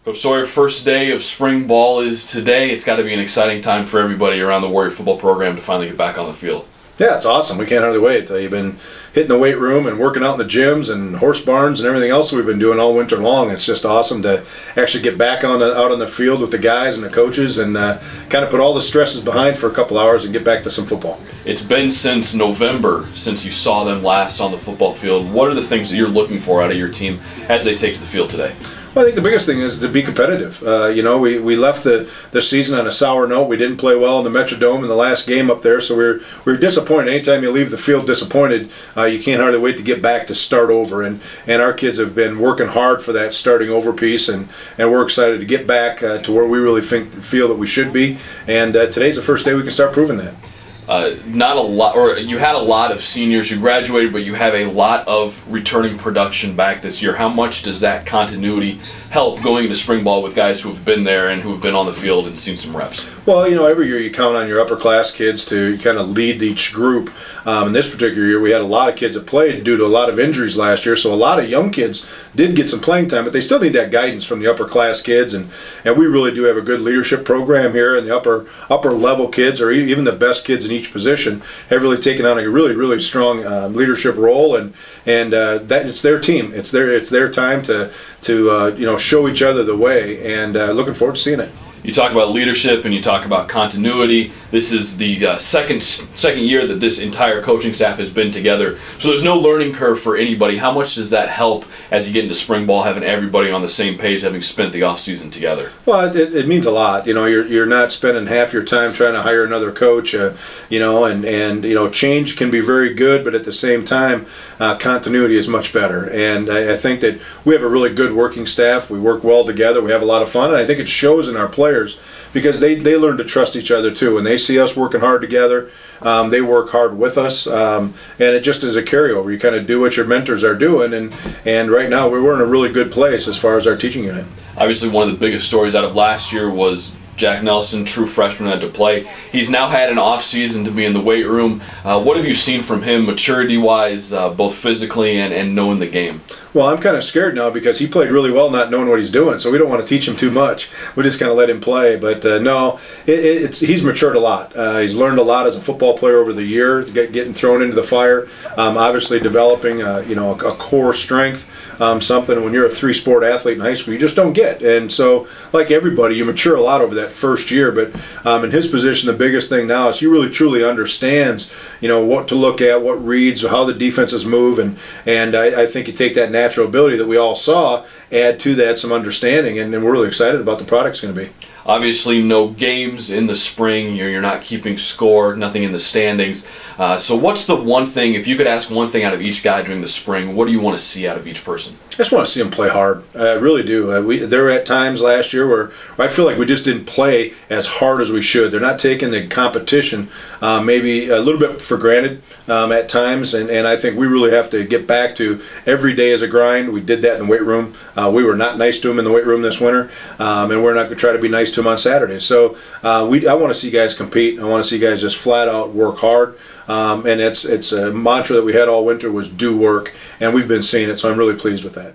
Coach Sawyer, first day of spring ball is today. It's got to be an exciting time for everybody around the Warrior football program to finally get back on the field. Yeah, it's awesome. We can't hardly wait. You've been hitting the weight room and working out in the gyms and horse barns and everything else we've been doing all winter long. It's just awesome to actually get back out on the field with the guys and the coaches and kind of put all the stresses behind for a couple hours and get back to some football. It's been since November since you saw them last on the football field. What are the things that you're looking for out of your team as they take to the field today? Well, I think the biggest thing is to be competitive. We left the season on a sour note. We didn't play well in the Metrodome in the last game up there, so we're disappointed. Anytime you leave the field disappointed, you can't hardly wait to get back to start over. And our kids have been working hard for that starting over piece, and we're excited to get back to where we really feel that we should be. And today's the first day we can start proving that. Not a lot, or you had a lot of seniors who graduated, but you have a lot of returning production back this year. How much does that continuity help going into spring ball with guys who have been there and who have been on the field and seen some reps? Well, every year you count on your upper class kids to kind of lead each group. In this particular year, we had a lot of kids that played due to a lot of injuries last year, so a lot of young kids did get some playing time, but they still need that guidance from the upper class kids, and we really do have a good leadership program here, and the upper level kids, or even the best kids in each position, have really taken on a really, really strong leadership role, and that it's their team. It's their time to show each other the way, and looking forward to seeing it. You talk about leadership and you talk about continuity. This is the second year that this entire coaching staff has been together. So there's no learning curve for anybody. How much does that help as you get into spring ball, having everybody on the same page, having spent the offseason together? Well, it means a lot. You're not spending half your time trying to hire another coach. And change can be very good, but at the same time, continuity is much better. And I think that we have a really good working staff. We work well together. We have a lot of fun, and I think it shows in our players because they learn to trust each other too. When they see us working hard together, they work hard with us, and it just is a carryover. You kind of do what your mentors are doing, and right now we're in a really good place as far as our teaching unit. Obviously, one of the biggest stories out of last year was Jack Nelson, true freshman, had to play. He's now had an off season to be in the weight room. What have you seen from him maturity-wise, both physically and knowing the game? Well, I'm kind of scared now because he played really well not knowing what he's doing, so we don't want to teach him too much. We just kind of let him play. But he's matured a lot. He's learned a lot as a football player over the year, getting thrown into the fire, obviously developing a core strength, something when you're a three-sport athlete in high school you just don't get. And so, like everybody, you mature a lot over that first year. But in his position, the biggest thing now is he really truly understands, what to look at, what reads, how the defenses move, and I think you take that natural ability that we all saw, add to that some understanding, and we're really excited about the product's going to be. Obviously, no games in the spring. You're not keeping score, nothing in the standings. So what's the one thing, if you could ask one thing out of each guy during the spring, what do you want to see out of each person? I just want to see them play hard. I really do. There were at times last year where I feel like we just didn't play as hard as we should. They're not taking the competition maybe a little bit for granted at times, and I think we really have to get back to every day as a grind. We did that in the weight room. We were not nice to them in the weight room this winter, and we're not going to try to be nice to them on Saturday. So I want to see guys compete. I want to see guys just flat out work hard. And it's a mantra that we had all winter was do work, and we've been seeing it, so I'm really pleased with that.